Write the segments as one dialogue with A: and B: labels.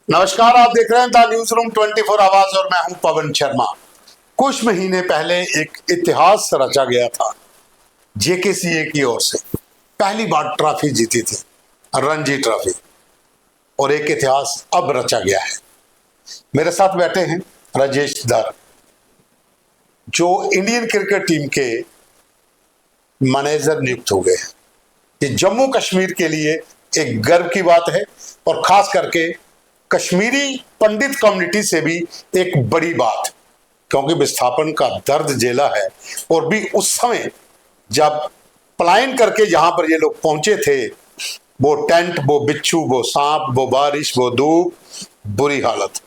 A: नमस्कार, आप देख रहे हैं द न्यूज रूम 24 आवाज और मैं हूं पवन शर्मा। कुछ महीने पहले एक इतिहास रचा गया था जेकेसीए की ओर से। पहली बार ट्रॉफी जीती थी, रणजी ट्रॉफी, और एक इतिहास अब रचा गया है। मेरे साथ बैठे हैं राजेश धर, जो इंडियन क्रिकेट टीम के मैनेजर नियुक्त हो गए हैं। ये जम्मू कश्मीर के लिए एक गर्व की बात है और खास करके कश्मीरी पंडित कम्युनिटी से भी एक बड़ी बात, क्योंकि विस्थापन का दर्द झेला है और भी उस समय जब पलायन करके यहां पर ये लोग पहुंचे थे। वो टेंट, वो बिच्छू, वो सांप, वो बारिश, वो धूप, बुरी हालत।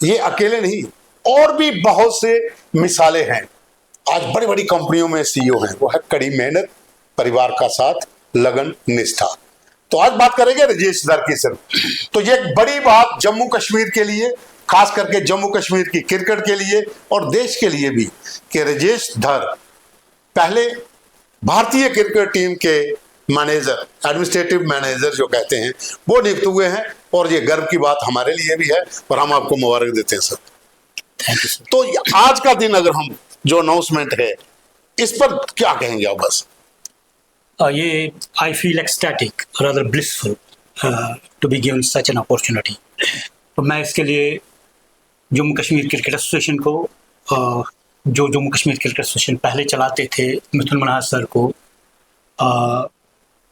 A: ये अकेले नहीं, और भी बहुत से मिसालें हैं। आज बड़ी बड़ी कंपनियों में सीईओ हैं। वो है कड़ी मेहनत, परिवार का साथ, लगन, निष्ठा। तो आज बात करेंगे राजेश धर की सिर्फ। तो ये एक बड़ी बात जम्मू कश्मीर के लिए, खास करके जम्मू कश्मीर की क्रिकेट के लिए और देश के लिए भी, कि राजेश धर पहले भारतीय क्रिकेट टीम के मैनेजर, एडमिनिस्ट्रेटिव मैनेजर जो कहते हैं, वो नियुक्त हुए हैं। और ये गर्व की बात हमारे लिए भी है और हम आपको मुबारक देते हैं सर।
B: Thank you sir.
A: तो आज का दिन अगर हम जो अनाउंसमेंट है इस पर क्या कहेंगे आप? बस
B: ये I feel ecstatic, rather blissful to be given such an opportunity. तो मैं इसके लिए जम्मू कश्मीर क्रिकेट एसोसिएशन को, जो जम्मू कश्मीर क्रिकेट एसोसिएशन पहले चलाते थे, मिथुन मनहास सर को,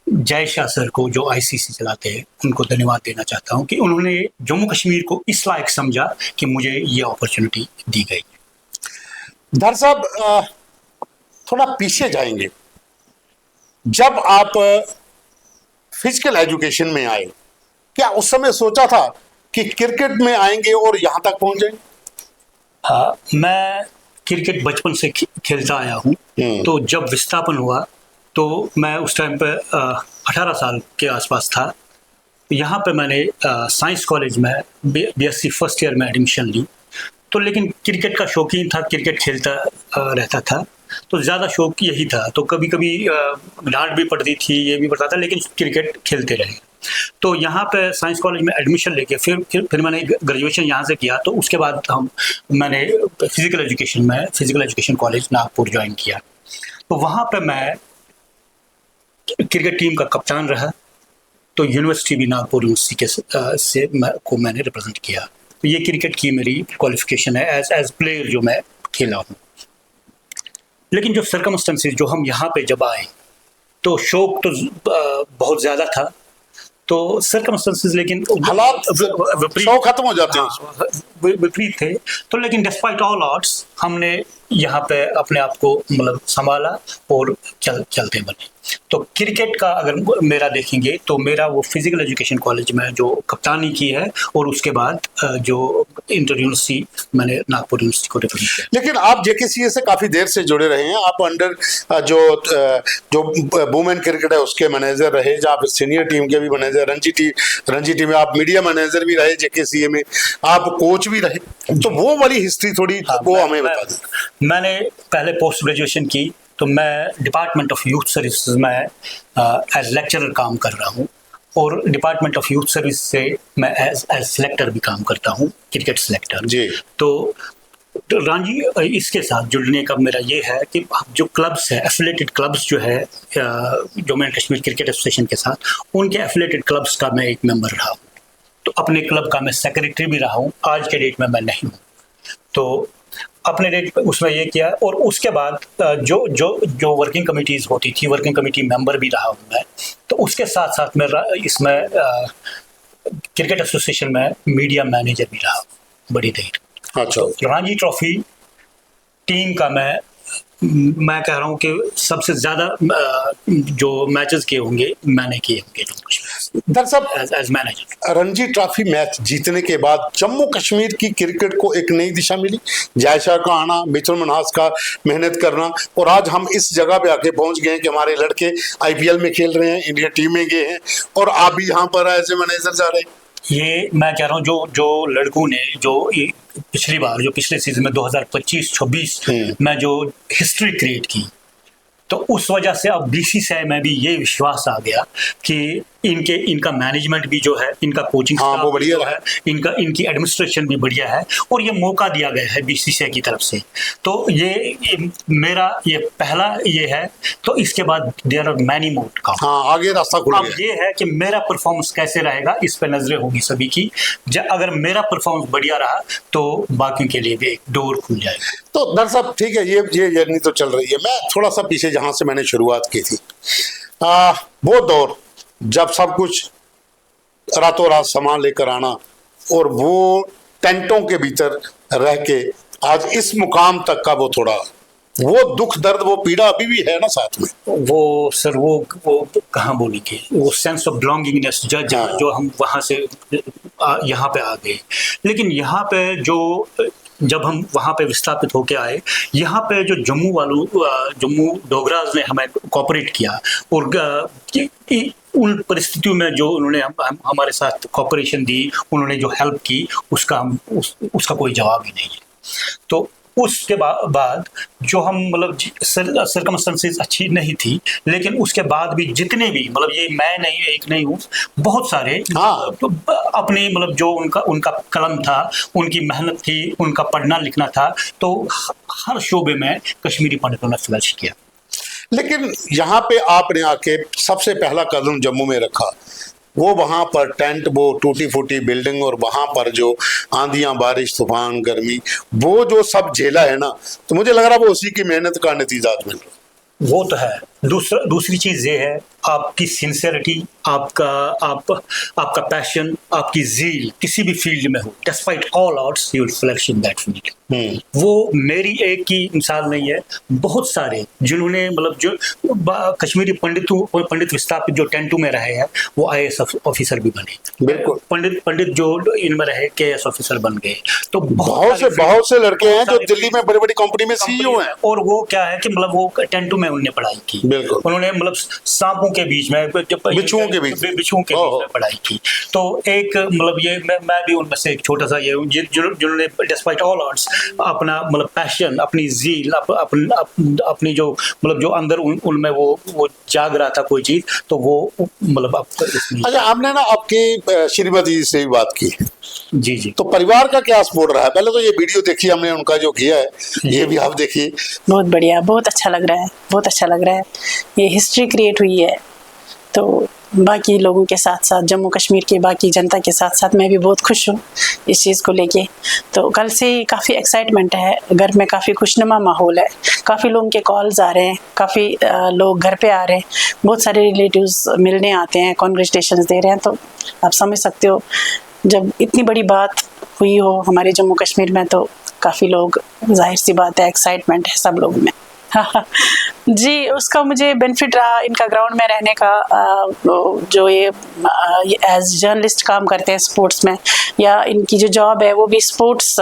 B: जय शाह सर को जो आईसीसी चलाते हैं, उनको धन्यवाद देना चाहता हूं कि उन्होंने जम्मू कश्मीर को इस लायक समझा कि मुझे ये अपॉर्चुनिटी दी गई।
A: धर साहब, थोड़ा पीछे जाएंगे। जब आप फिजिकल एजुकेशन में आए, क्या उस समय सोचा था कि क्रिकेट में आएंगे और यहां तक पहुंच जाएंगे?
B: हाँ, मैं क्रिकेट बचपन से खेलता आया हूँ। तो जब विस्थापन हुआ तो मैं उस टाइम पे 18 साल के आसपास था। यहाँ पे मैंने साइंस कॉलेज में बीएससी फर्स्ट ईयर में एडमिशन ली। तो लेकिन क्रिकेट का शौकीन था, क्रिकेट खेलता रहता था, तो ज़्यादा शौक यही था। तो कभी कभी डांट भी पड़ती थी, ये भी पड़ता था, लेकिन क्रिकेट खेलते रहे। तो यहाँ पे साइंस कॉलेज में एडमिशन लेके फिर मैंने ग्रेजुएशन यहाँ से किया। तो उसके बाद मैंने physical education college Nagpur join किया। तो वहाँ पे मैं क्रिकेट टीम का कप्तान रहा। तो यूनिवर्सिटी भी नागपुर यूनिवर्सिटी से मैंने रिप्रेजेंट किया। तो ये क्रिकेट की मेरी क्वालिफिकेशन है एज प्लेयर जो मैं खेला हूँ। लेकिन जो सर्कमस्टेंसेस, जो हम यहाँ पे जब आए, तो शौक तो बहुत ज़्यादा था। तो सर्कमस्टेंसेस, लेकिन
A: हालात, शौक खत्म हो जाते हैं,
B: विपरीत थे। तो लेकिन डिस्पाइट ऑल ऑड्स हमने यहाँ पे अपने आप को मतलब संभाला और चलते बने। तो क्रिकेट का अगर मेरा देखेंगे तो मेरा वो फिजिकल एजुकेशन कॉलेज में जो कप्तानी की है, और उसके बाद जो इंटर यूनिवर्सिटी मैंने नागपुर यूनिवर्सिटी को रिप्रेजेंट किया।
A: लेकिन आप जेकेसीए से काफी देर से जुड़े रहे हैं। आप अंडर जो वुमेन क्रिकेट है उसके मैनेजर रहे, जब आप सीनियर टीम के भी मैनेजर, रणजी टीम में आप मीडिया मैनेजर भी रहे, जेकेसीए में आप कोच भी रहे। तो वो वाली हिस्ट्री थोड़ी वो हमें बता दें।
B: मैंने पहले पोस्ट ग्रेजुएशन की, तो मैं डिपार्टमेंट ऑफ यूथ सर्विसेज में एज लेक्चरर काम कर रहा हूँ, और डिपार्टमेंट ऑफ यूथ सर्विस से मैं एज सिलेक्टर भी काम करता हूँ, क्रिकेट सिलेक्टर जी। तो रणजी, इसके साथ जुड़ने का मेरा ये है कि जो क्लब्स है, एफिलेटेड क्लब्स जो है Jammu and Kashmir cricket association के साथ, उनके एफिलेटेड क्लब्स का मैं एक मेंबर रहा हूँ। तो अपने क्लब का मैं सेक्रेटरी भी रहा हूँ। आज के डेट में मैं नहीं हूँ। तो अपने डेट उसमें ये किया, और उसके बाद जो वर्किंग कमिटीज़ होती थी, वर्किंग कमेटी मेंबर भी रहा हूँ मैं। तो उसके साथ साथ मैं इसमें क्रिकेट एसोसिएशन में मीडिया मैनेजर भी रहा बड़ी देर।
A: अच्छा।
B: तो रणजी ट्रॉफी टीम का मैं कह रहा हूँ कि सबसे ज़्यादा जो मैचेस किए होंगे मैंने किए होंगे
A: दरअसल
B: as manager.
A: Ranji trophy match जीतने के बाद जम्मू कश्मीर की क्रिकेट को एक नई दिशा मिली। जय शाह का आना, मिथुन मनहास का मेहनत करना, और आज हम इस जगह पे आके पहुंच गए हैं कि हमारे लड़के आईपीएल में खेल रहे हैं, इंडिया टीम में गए हैं, और आप भी यहाँ पर एज ए मैनेजर जा रहे हैं।
B: ये मैं कह रहा हूँ, जो लड़कों ने जो पिछले सीजन में 2025-26 में जो हिस्ट्री क्रिएट की, तो उस वजह से अब बीसीसीआई में भी ये विश्वास आ गया कि इनका मैनेजमेंट भी जो है, इनका कोचिंग
A: हाँ, वो बढ़िया
B: है, इनकी एडमिनिस्ट्रेशन भी बढ़िया है, और ये मौका दिया गया है बीसीसीआई की तरफ से। तो ये मेरा ये पहला ये है। तो इसके बाद देयर आर मैनी मोर काम।
A: हाँ, आगे रास्ता खुल
B: अब
A: गया।
B: ये है कि मेरा परफॉर्मेंस कैसे रहेगा, इस पे नजरें होगी सभी की। अगर मेरा परफॉर्मेंस बढ़िया रहा तो बाकी के लिए भी एक डोर खुल जाएगा।
A: तो डॉक्टर साहब ठीक है, ये जर्नी तो चल रही है। मैं थोड़ा सा पीछे जहां से मैंने शुरुआत की थी, वो दौर जब सब कुछ रातों रात सामान लेकर आना और वो टेंटों के भीतर रह के आज इस मुकाम तक का वो दुख दर्द, वो पीड़ा अभी भी है ना साथ में।
B: वो सर वो कहाँ बोलेंगे, वो सेंस ऑफ बिलोंगिंगनेस जो हम वहां से यहाँ पे आ गए। लेकिन यहाँ पे जब हम वहाँ पे विस्थापित होके आए, यहाँ पे जो जम्मू डोगराज ने हमें कोऑपरेट किया, और उन परिस्थितियों में जो उन्होंने हमारे साथ कोऑपरेशन दी, उन्होंने जो हेल्प की, उसका कोई जवाब ही नहीं है। तो उसके बाद जो हम मतलब सर्कमस्टेंसेस अच्छी नहीं थी, लेकिन उसके बाद भी जितने भी मतलब ये मैं नहीं एक नहीं हूँ, बहुत सारे तो अपनी मतलब जो उनका कलम था, उनकी मेहनत थी, उनका पढ़ना लिखना था, तो हर शोबे में कश्मीरी पंडितों ने फ्लरिश किया।
A: लेकिन यहाँ पे आपने आके सबसे पहला कदम जम्मू में रखा, वो वहां पर टेंट, वो टूटी फूटी बिल्डिंग, और वहां पर जो आंधियां, बारिश, तूफान, गर्मी, वो जो सब झेला है ना, तो मुझे लग रहा वो उसी की मेहनत का नतीजा मिल रहा।
B: वो तो है। दूसरी चीज ये है, आपकी सिंसियरिटी, आपका पैशन, आपकी जील किसी भी फील्ड में हो, despite all odds you will flourish in that field. वो मेरी एक की मिसाल नहीं है, बहुत सारे जिन्होंने मतलब जो कश्मीरी पंडित विस्थापित जो टेंटू में रहे हैं, वो IAS ऑफिसर भी बने।
A: बिल्कुल।
B: पंडित जो इनमें रहे KS ऑफिसर बन गए। तो
A: बहुत से लड़के हैं जो दिल्ली में बड़ी बड़ी कंपनी में CEO हैं,
B: और वो क्या है कि मतलब वो टेंटू में उन्होंने पढ़ाई की।
A: बिल्कुल।
B: उन्होंने मतलब सांपों के बीच में, बिच्छुओं के बीच में पढ़ाई की। तो एक मतलब ये मैं भी उनमें से एक छोटा सा ये जिन्होंने डिस्पाइट ऑल ऑड्स अपना मतलब पैशन, अपनी जील, अपनी जो मतलब जो अंदर उनमें वो जाग रहा था कोई चीज, तो वो मतलब
A: अच्छा, आपने ना आपकी श्रीमती जी से भी बात की।
B: जी।
A: तो परिवार का क्या सपोर्ट रहा है? पहले तो ये वीडियो देखिए हमने, उनका जो किया है, ये भी आप देखिए।
C: बहुत बढ़िया, बहुत अच्छा लग रहा है, बहुत अच्छा लग रहा है। ये हिस्ट्री क्रिएट हुई है, तो बाकी लोगों के साथ साथ, जम्मू कश्मीर की बाकी जनता के साथ साथ मैं भी बहुत खुश हूँ इस चीज़ को लेके। तो कल से काफ़ी एक्साइटमेंट है, घर में काफ़ी खुशनुमा माहौल है, काफ़ी लोगों के कॉल्स आ रहे हैं, काफ़ी लोग घर पे आ रहे हैं, बहुत सारे रिलेटिव्स मिलने आते हैं, कॉन्ग्रेचुलेशंस दे रहे हैं। तो आप समझ सकते हो, जब इतनी बड़ी बात हुई हो हमारे जम्मू कश्मीर में, तो काफ़ी लोग, जाहिर सी बात है, एक्साइटमेंट है सब लोगों में। जी, उसका मुझे बेनिफिट रहा इनका ग्राउंड में रहने का। जो ये एज जर्नलिस्ट काम करते हैं स्पोर्ट्स में, या इनकी जो जॉब है वो भी स्पोर्ट्स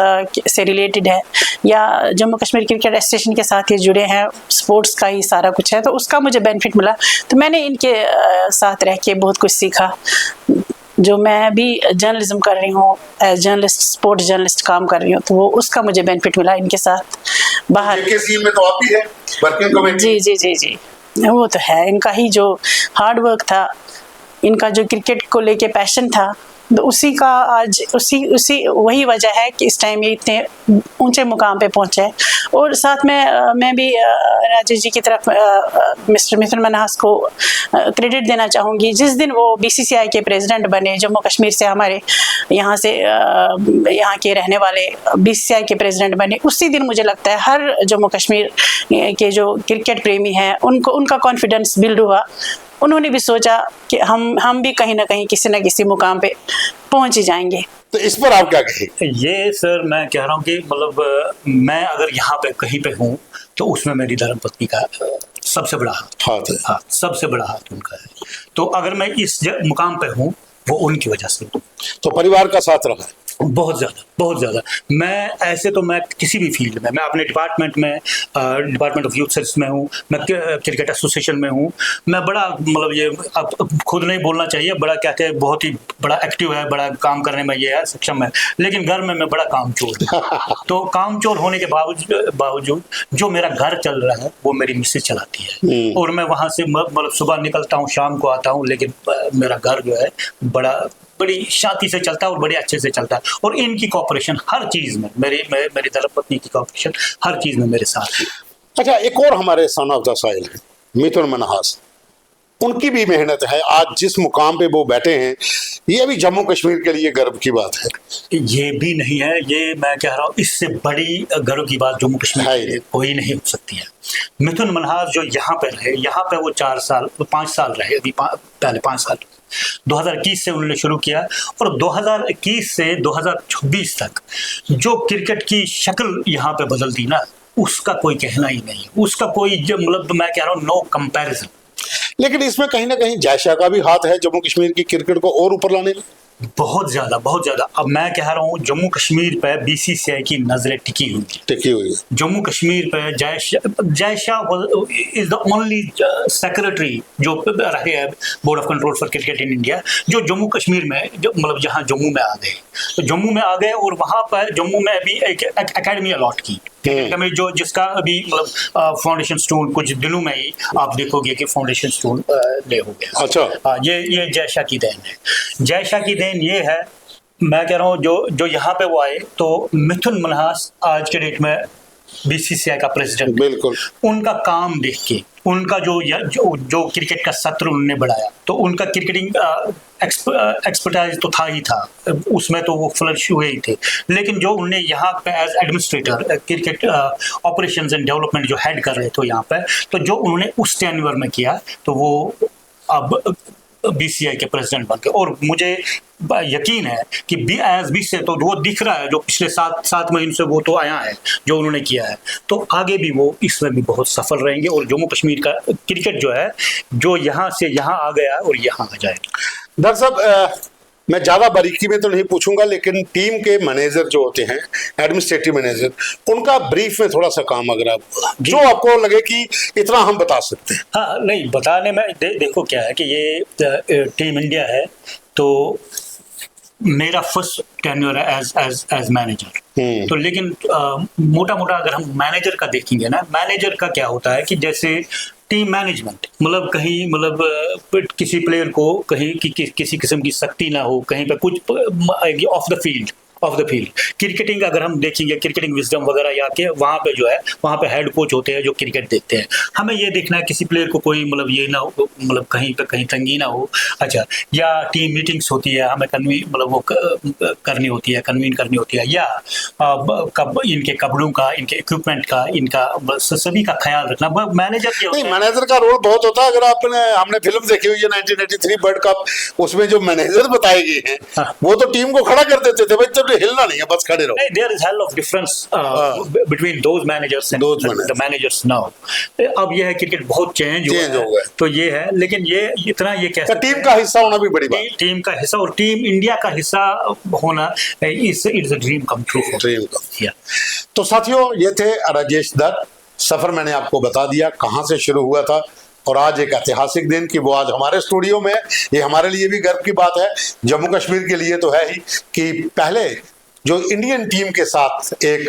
C: से रिलेटेड है, या जम्मू कश्मीर क्रिकेट एसोसिएशन के साथ ये जुड़े हैं, स्पोर्ट्स का ही सारा कुछ है, तो उसका मुझे बेनिफिट मिला। तो मैंने इनके साथ रह के बहुत कुछ सीखा। जो मैं भी जर्नलिज्म कर रही हूँ, एज जर्नलिस्ट, स्पोर्ट्स जर्नलिस्ट काम कर रही हूँ, तो वो उसका मुझे बेनिफिट मिला इनके साथ बाहर।
A: में तो आप भी है वर्किंग कमेटी।
C: जी, वो तो है। इनका ही जो हार्ड वर्क था, इनका जो क्रिकेट को लेके पैशन था, तो उसी का आज उसी वही वजह है कि इस टाइम ये इतने ऊंचे मुकाम पे पहुंचे। और साथ में मैं भी राजेश जी की तरफ मिस्टर मिथुन मन्हास को क्रेडिट देना चाहूँगी। जिस दिन वो BCCI के प्रेसिडेंट बने, जम्मू कश्मीर से हमारे यहाँ के रहने वाले BCCI के प्रेसिडेंट बने, उसी दिन मुझे लगता है हर जम्मू कश्मीर के जो क्रिकेट प्रेमी हैं उनका कॉन्फिडेंस बिल्ड हुआ। उन्होंने भी सोचा कि हम भी कहीं ना कहीं किसी न किसी मुकाम पे पहुंच ही जाएंगे।
A: तो इस पर आप क्या कहें?
B: ये सर मैं कह रहा हूँ कि मतलब मैं अगर यहाँ पे कहीं पे हूँ, तो उसमें मेरी धर्मपत्नी का सबसे बड़ा हाथ है। हाँ, सबसे बड़ा हाथ उनका है। तो अगर मैं इस मुकाम पे हूँ, वो उनकी वजह से।
A: तो परिवार का साथ रहा है।
B: बहुत ज़्यादा, बहुत ज़्यादा। मैं ऐसे तो मैं किसी भी फील्ड में, मैं अपने डिपार्टमेंट में, डिपार्टमेंट ऑफ यूथ सर्विस में हूँ, मैं क्रिकेट एसोसिएशन में हूँ, मैं बड़ा मतलब ये अब खुद नहीं बोलना चाहिए, बड़ा क्या कहते हैं, बहुत ही बड़ा एक्टिव है, बड़ा काम करने में ये है, सक्षम है, लेकिन घर में मैं बड़ा कामचोर हूँ। तो कामचोर होने के बावजूद जो मेरा घर चल रहा है वो मेरी मिसेज चलाती है, और मैं वहाँ से मतलब सुबह निकलता हूँ, शाम को आता हूँ, लेकिन मेरा घर जो है बड़ी शांति से चलता है और बड़े अच्छे से चलता है। और इनकी कॉपरेशन हर चीज में, मेरी धर्मपत्नी की कॉपरेशन हर चीज में मेरे साथ है।
A: अच्छा, एक और हमारे सन ऑफ द सॉइल है मिथुन मन्हास, उनकी भी मेहनत है, आज जिस मुकाम पे वो बैठे हैं ये भी जम्मू कश्मीर के लिए गर्व की बात है।
B: ये भी नहीं है, ये मैं कह रहा हूँ इससे बड़ी गर्व की बात जम्मू कश्मीर के लिए कोई नहीं हो सकती है। मिथुन मन्हास जो यहाँ पे रहे, यहाँ पे वो 5 साल रहे, अभी पहले 5 साल 2021 से उन्होंने शुरू किया, और 2021 से 2026 तक जो क्रिकेट की शक्ल यहाँ पे बदल दी ना, उसका कोई कहना ही नहीं, उसका कोई मतलब मैं कह रहा हूँ नो कंपैरिजन।
A: लेकिन इसमें कहीं ना कहीं जय शाह का भी हाथ है जम्मू कश्मीर की क्रिकेट को और ऊपर लाने में।
B: बहुत ज्यादा, बहुत ज्यादा। अब मैं कह रहा हूँ जम्मू कश्मीर पे बीसीसीआई की नजरें टिकी हुई है। जम्मू कश्मीर पे Jay Shah is the only secretary जो रहे हैं board of control for cricket in India, जो जम्मू कश्मीर में मतलब जहाँ जम्मू में आ गए, तो जम्मू में आ गए, और वहाँ पर जम्मू में अभी एक एकेडमी अलॉट की, जो जिसका अभी मतलब फाउंडेशन स्टोन कुछ दिनों में ही आप देखोगे कि फाउंडेशन स्टोन ले हो गया।
A: अच्छा,
B: ये जय शाह की देन है। जय शाह की देन ये है, मैं कह रहा हूँ जो यहाँ पे वो आए, तो मिथुन मन्हास आज के डेट में बीसीसीआई का प्रेसिडेंट,
A: बिल्कुल
B: उनका काम देख के, उनका जो क्रिकेट का सत्र उन्होंने बढ़ाया, तो उनका क्रिकेटिंग एक्सपर्टाइज तो था ही था, उसमें तो वो फ्लरिश हुए ही थे, लेकिन जो उन्होंने यहाँ पे as administrator cricket operations and development जो हेड कर रहे थे यहाँ पे, तो जो उन्होंने उस टेन्योर में किया, तो वो अब बीसीआई के प्रेसिडेंट बन गए। और मुझे यकीन है कि बी से तो वो दिख रहा है, जो पिछले 7 महीने से वो तो आया है जो उन्होंने किया है, तो आगे भी वो इसमें भी बहुत सफल रहेंगे, और जम्मू कश्मीर का क्रिकेट जो है, जो यहाँ से यहाँ आ गया और यहाँ आ जाएगा।
A: डॉक्टर साहब, मैं ज्यादा बारीकी में तो नहीं पूछूंगा, लेकिन टीम के मैनेजर जो होते हैं, एडमिनिस्ट्रेटिव मैनेजर, उनका ब्रीफ में थोड़ा सा काम अगर आप जो आपको लगे कि इतना हम बता सकते हैं।
B: हाँ, नहीं बताने में देखो क्या है कि ये टीम इंडिया है, तो मेरा फर्स्ट टेन्योर है एज मैनेजर। तो लेकिन मोटा अगर हम मैनेजर का देखेंगे ना, मैनेजर का क्या होता है कि जैसे टीम मैनेजमेंट, मतलब कहीं मतलब किसी प्लेयर को कहीं किसी किस्म की सख्ती ना हो, कहीं पे कुछ ऑफ द फील्ड क्रिकेटिंग अगर हम देखेंगे, क्रिकेटिंग विजडम वगैरह या के वहाँ पे जो है, वहाँ पे हेड कोच होते हैं जो क्रिकेट देखते हैं। हमें ये देखना है किसी प्लेयर को कोई मतलब ये ना हो, मतलब कहीं पे कहीं तंगी ना हो। अच्छा, या टीम मीटिंग्स होती है, हमें मतलब वो करनी होती है, कन्वीन करनी होती है, या इनके कपड़ों का, इनके इक्विपमेंट का, इनका सभी का ख्याल रखना मैनेजर
A: मैनेजर का रोल बहुत होता है। अगर हमने फिल्म देखी हुई है 1983 वर्ल्ड कप, उसमें जो मैनेजर बताए गए हैं वो तो टीम को खड़ा कर देते थे, भाई तब हिलना नहीं है, बस खड़े रहो।
B: There is hell of difference between those managers and the managers now. अब ये है क्रिकेट बहुत चेंज हो गया, तो ये है, लेकिन ये इतना ये कह सकते
A: टीम का हिस्सा होना भी बड़ी बात है।
B: टीम का हिस्सा और टीम इंडिया का हिस्सा होना it's a dream come true.
A: तो साथियों, ये थे राजेश दत्त। सफर मैंने आपको बता दिया कहाँ से शुरू हुआ था, और आज एक ऐतिहासिक दिन कि वो आज हमारे स्टूडियो में, ये हमारे लिए भी गर्व की बात है, जम्मू कश्मीर के लिए तो है ही, कि पहले जो इंडियन टीम के साथ एक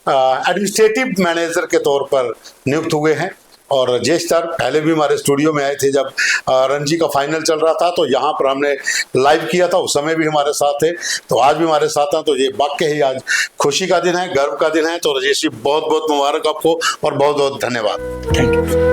A: एडमिनिस्ट्रेटिव मैनेजर के तौर पर नियुक्त हुए हैं। और राजेश सर पहले भी हमारे स्टूडियो में आए थे जब रणजी का फाइनल चल रहा था, तो यहाँ पर हमने लाइव किया था, उस समय भी हमारे साथ थे, तो आज भी हमारे साथ हैं। तो ये वाकई ही आज खुशी का दिन है, गर्व का दिन है। तो राजेश जी, बहुत बहुत मुबारक आपको और बहुत बहुत धन्यवाद।
B: Thank you.